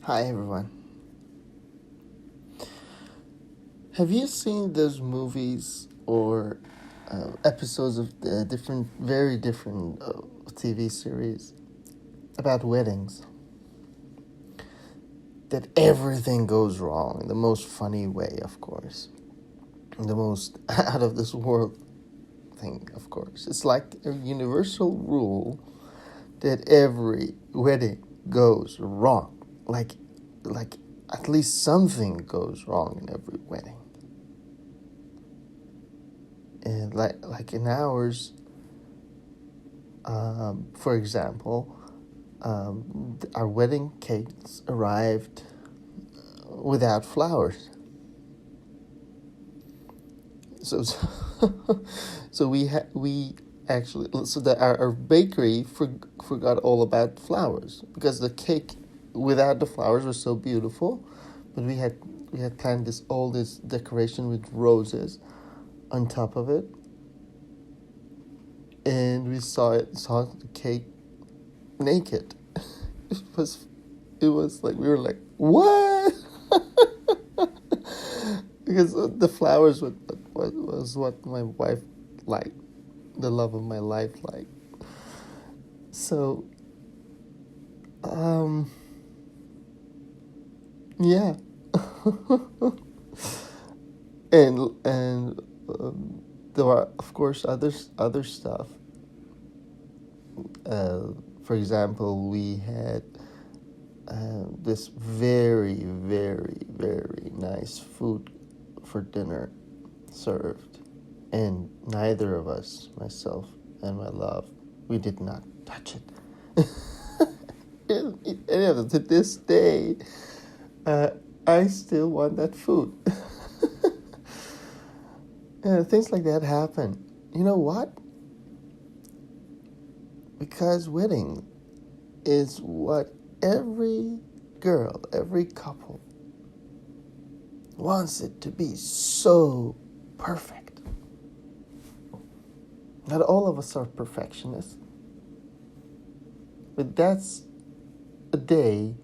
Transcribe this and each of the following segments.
Hi everyone. Have you seen those movies or episodes of the very different TV series about weddings? That everything goes wrong in the most funny way, of course. The most out of this world thing, of course. It's like a universal rule that every wedding goes wrong. Like at least something goes wrong in every wedding. And like in ours, for example, our wedding cakes arrived without flowers. So so we actually so that our bakery forgot all about flowers because the cake without the flowers was so beautiful, but we had planned this decoration with roses on top of it, and we saw the cake naked. It was like we were like, what? Because the flowers was what my wife liked, the love of my life liked. So, yeah, and there are of course other stuff. For example, we had this very, very, very nice food for dinner served, and neither of us, myself and my love, we did not touch it. And to this day, I still want that food. Things like that happen. You know what? Because wedding is what every girl, every couple wants it to be so perfect. Not all of us are perfectionists, but that's a day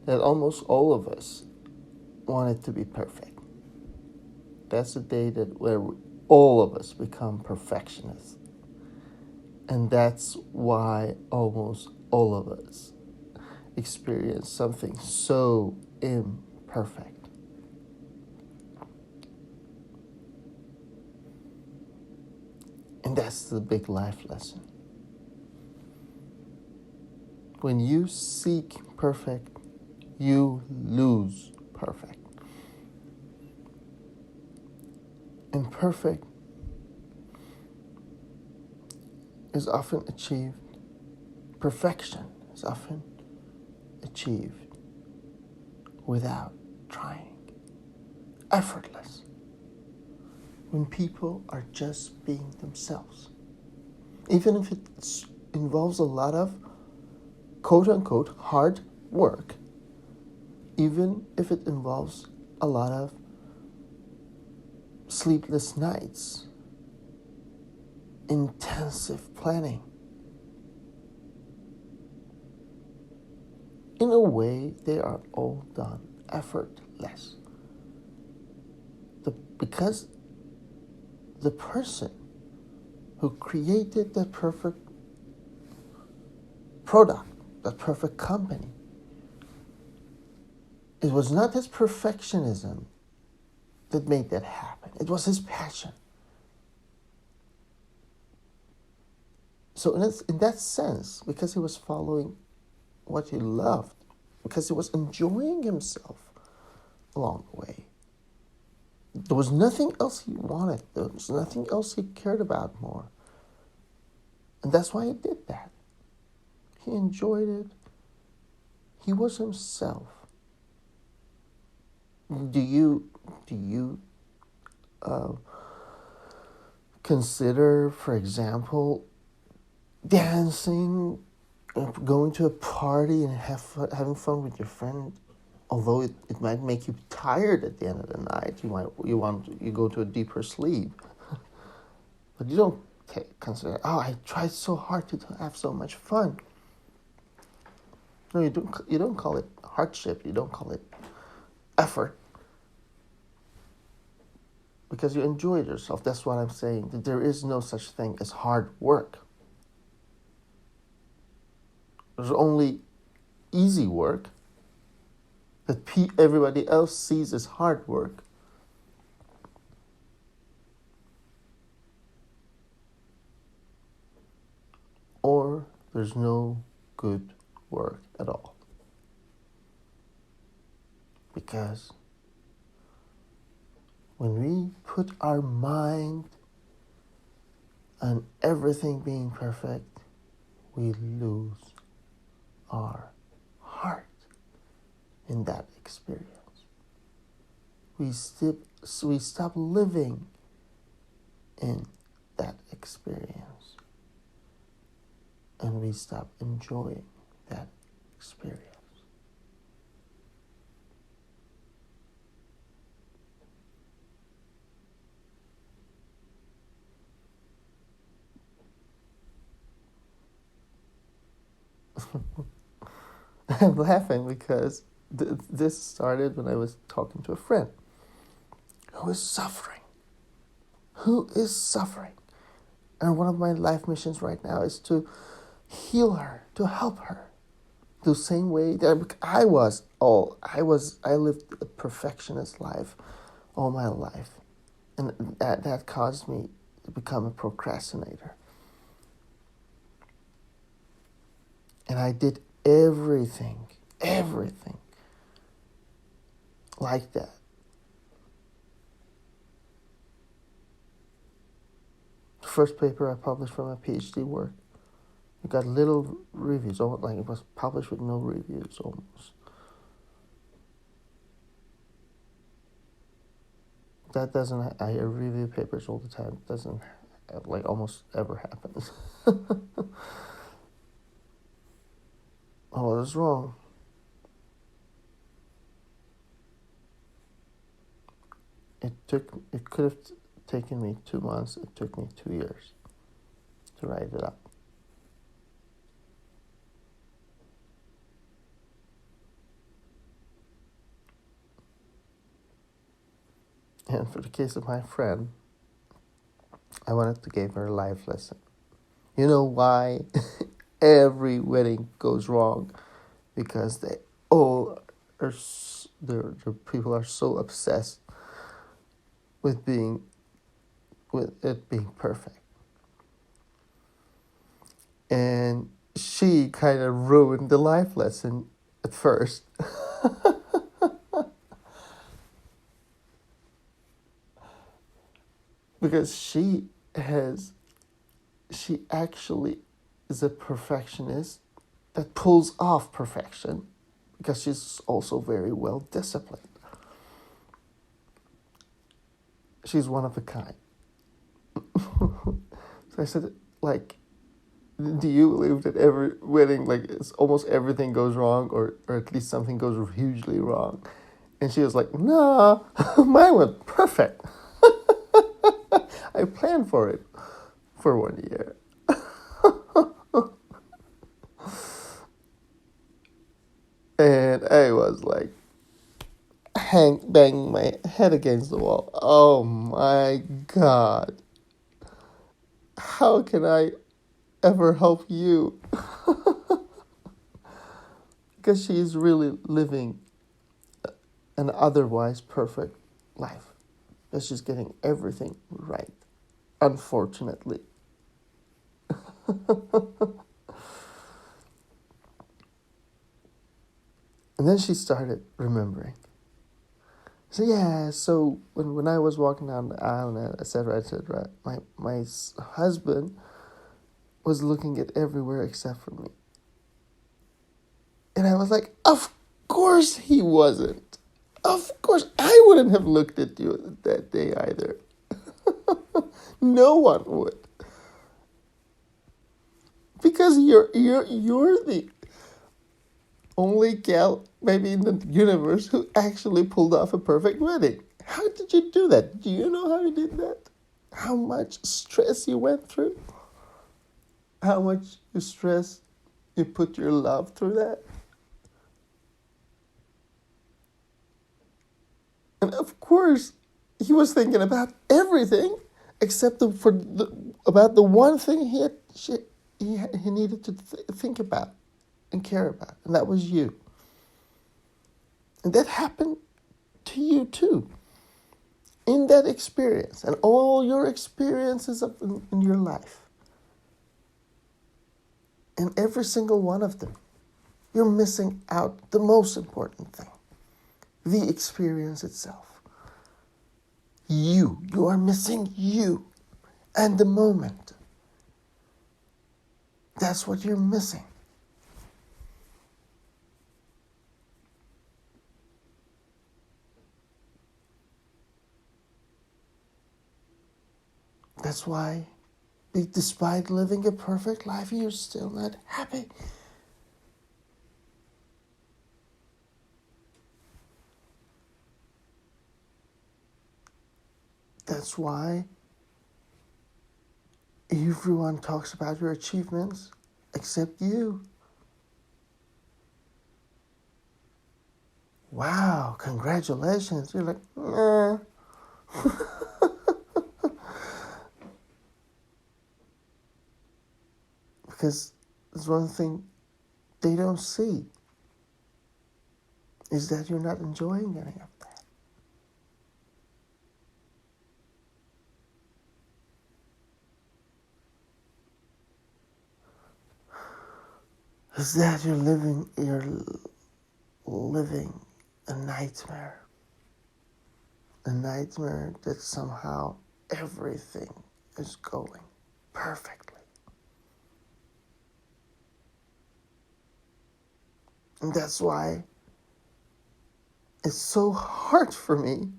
that almost all of us want it to be perfect. That's a day where all of us become perfectionists. And that's why almost all of us experience something so imperfect. And that's the big life lesson. When you seek perfect, you lose perfect. And perfect is often achieved, perfection is often achieved without trying, effortless, when people are just being themselves. Even if it involves a lot of quote-unquote hard work, even if it involves a lot of sleepless nights, intensive planning. In a way, they are all done effortless. Because the person who created that perfect product, that perfect company, it was not his perfectionism that made that happen. It was his passion. So in that sense, because he was following what he loved, because he was enjoying himself along the way, there was nothing else he wanted. There was nothing else he cared about more. And that's why he did that. He enjoyed it. He was himself. Do you consider, for example, dancing, going to a party and having fun with your friend, although it might make you tired at the end of the night, you go to a deeper sleep, but you don't consider, I tried so hard to have so much fun. No, you don't. You don't call it hardship. You don't call it effort because you enjoy it yourself. That's what I'm saying. That there is no such thing as hard work. There's only easy work that everybody else sees as hard work. Or there's no good work at all. Because when we put our mind on everything being perfect, we lose our heart in that experience. We stop living in that experience. And we stop enjoying that experience. I'm laughing because this started when I was talking to a friend who is suffering. Who is suffering. And one of my life missions right now is to heal her, to help her. The same way that I lived a perfectionist life all my life. And that caused me to become a procrastinator. And I did everything like that. The first paper I published for my PhD work, it got little reviews, almost like it was published with no reviews almost. That doesn't, I review papers all the time. It doesn't, like, almost ever happens. Oh, that's wrong. It could have taken me 2 months. It took me 2 years to write it up. And for the case of my friend, I wanted to give her a life lesson. You know why every wedding goes wrong? Because they all are, the people are so obsessed with it being perfect. And she kind of ruined the life lesson at first. Because she actually is a perfectionist that pulls off perfection because she's also very well disciplined. She's one of a kind. So I said, like, do you believe that every wedding, like, it's almost everything goes wrong, or at least something goes hugely wrong? And she was like, nah, mine went perfect. I planned for it for 1 year. And I was like, banging my head against the wall. Oh my God. How can I ever help you? Because she's really living an otherwise perfect life. Because she's getting everything right. Unfortunately. And then she started remembering. So yeah, so when I was walking down the aisle, and etc., my husband was looking at everywhere except for me. And I was like, of course he wasn't. Of course, I wouldn't have looked at you that day either. No one would. Because you're the only gal maybe in the universe who actually pulled off a perfect wedding. How did you do that? Do you know how you did that? How much stress you went through? How much stress you put your love through that? And of course, he was thinking about everything except about the one thing he needed to think about and care about, and that was you. And that happened to you too. In that experience and all your experiences in your life, in every single one of them, you're missing out the most important thing, the experience itself. You are missing you and the moment. That's what you're missing. That's why, despite living a perfect life, you're still not happy. That's why everyone talks about your achievements except you. Wow, congratulations. You're like, nah. Because there's one thing they don't see is that you're not enjoying any of that. Is that you're living a nightmare. A nightmare that somehow everything is going perfectly. And that's why it's so hard for me.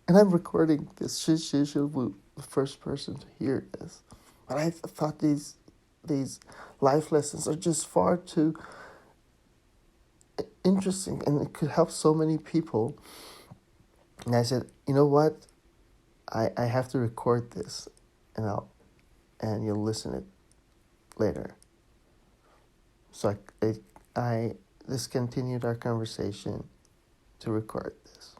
And I'm recording this. She should be the first person to hear this. But I thought these life lessons are just far too interesting, and it could help so many people. And I said, you know what? I have to record this, and you'll listen it later. So I discontinued our conversation to record this.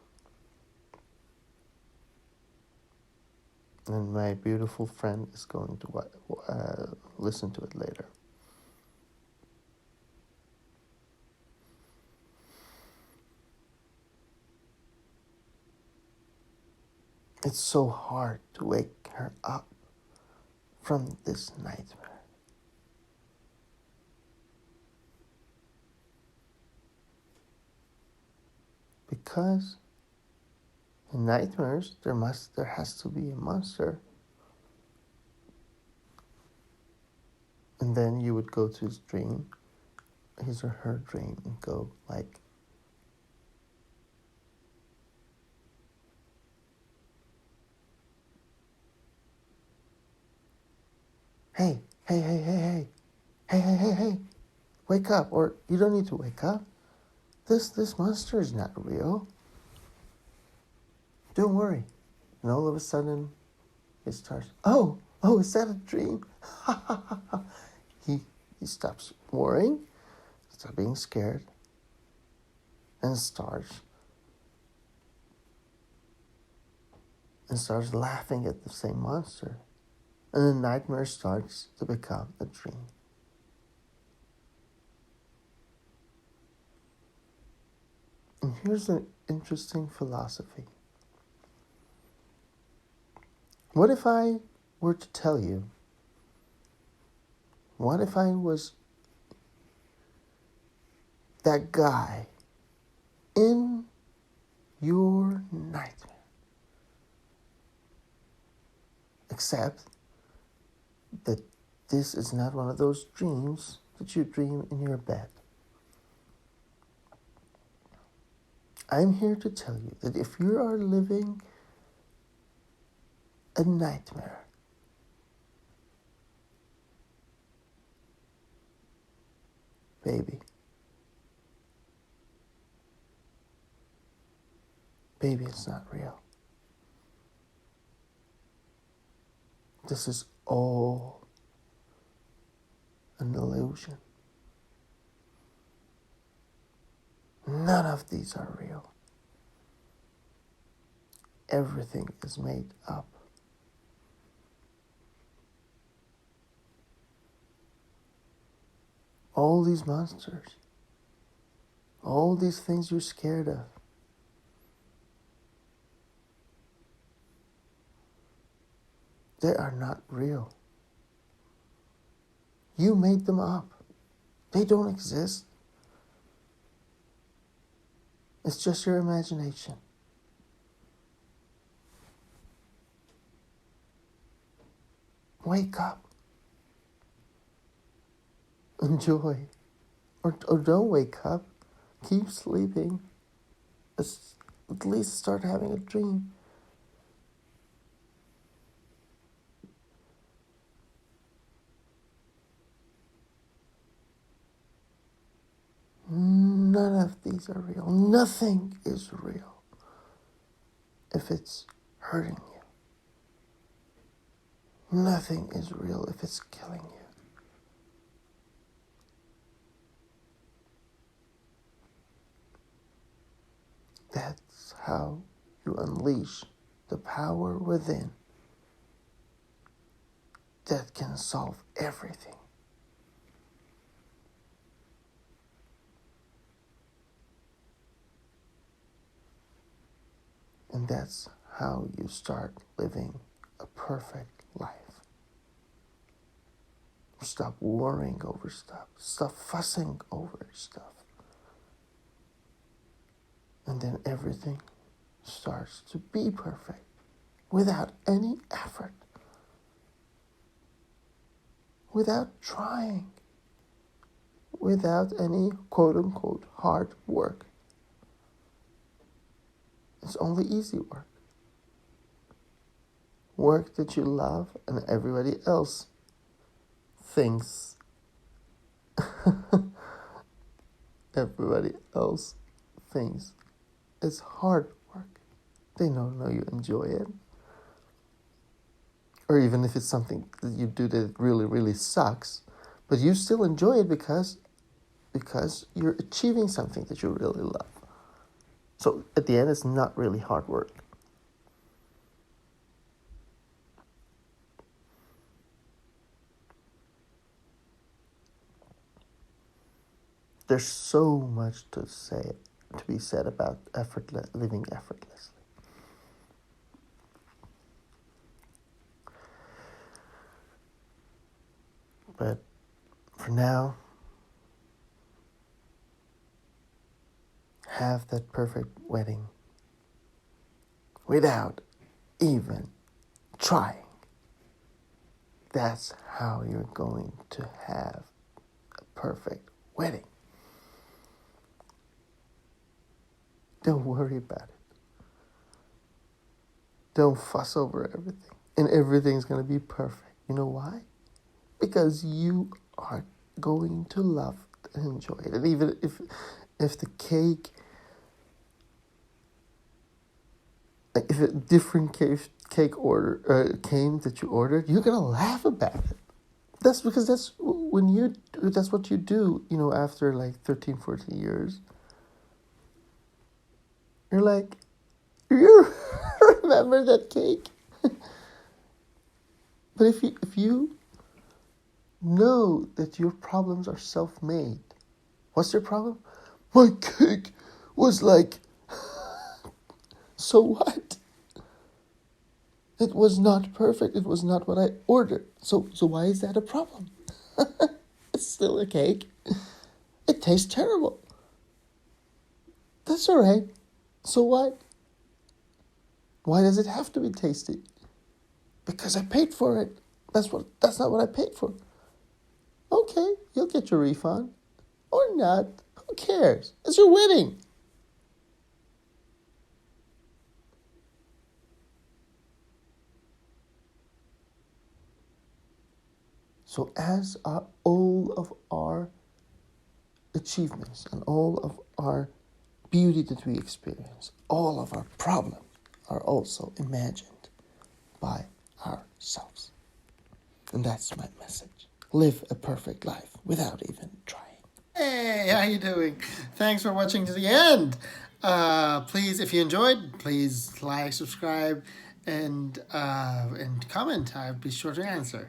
And my beautiful friend is going to listen to it later. It's so hard to wake her up from this nightmare. Because in nightmares, there has to be a monster. And then you would go to his or her dream, and go like, hey, hey, hey, hey, hey, hey, hey, hey, hey, wake up. Or you don't need to wake up. This monster is not real. Don't worry. And all of a sudden, it starts, oh, is that a dream? he stops worrying, stops being scared, and starts laughing at the same monster. And the nightmare starts to become a dream. And here's an interesting philosophy. What if I were to tell you, what if I was that guy in your nightmare? Except that this is not one of those dreams that you dream in your bed. I'm here to tell you that if you are living a nightmare, baby, it's not real. This is all an illusion. None of these are real. everything is made up. All these monsters, all these things you're scared of, they are not real. You made them up. They don't exist. It's just your imagination. Wake up. Enjoy. Or don't wake up. Keep sleeping. At least start having a dream. None of these are real. Nothing is real if it's hurting you. Nothing is real if it's killing you. That's how you unleash the power within that can solve everything. And that's how you start living a perfect life. Stop worrying over stuff. Stop fussing over stuff. And then everything starts to be perfect without any effort, without trying, without any quote-unquote hard work. It's only easy work. Work that you love and everybody else thinks it's hard work. They don't know you enjoy it. Or even if it's something that you do that really, really sucks, but you still enjoy it because you're achieving something that you really love. So at the end, it's not really hard work. There's so much to be said about living effortlessly. But for now, have that perfect wedding without even trying. That's how you're going to have a perfect wedding. Don't worry about it. Don't fuss over everything. And everything's going to be perfect. You know why? Because you are going to love and enjoy it. And even if the cake, if a different cake order came that you ordered, you're going to laugh about it. That's what you do, after like 13, 14 years. You're like, you remember that cake? But if you know that your problems are self-made, what's your problem? My cake was like, so what? It was not perfect. It was not what I ordered. So why is that a problem? It's still a cake. It tastes terrible. That's all right. So what? Why does it have to be tasty? Because I paid for it. That's not what I paid for. Okay, you'll get your refund. Or not. Who cares? It's your wedding. So as all of our achievements and all of our beauty that we experience, all of our problems are also imagined by ourselves. And that's my message. Live a perfect life without even trying. Hey, how you doing? Thanks for watching to the end. Please, if you enjoyed, please like, subscribe, and comment. I'll be sure to answer.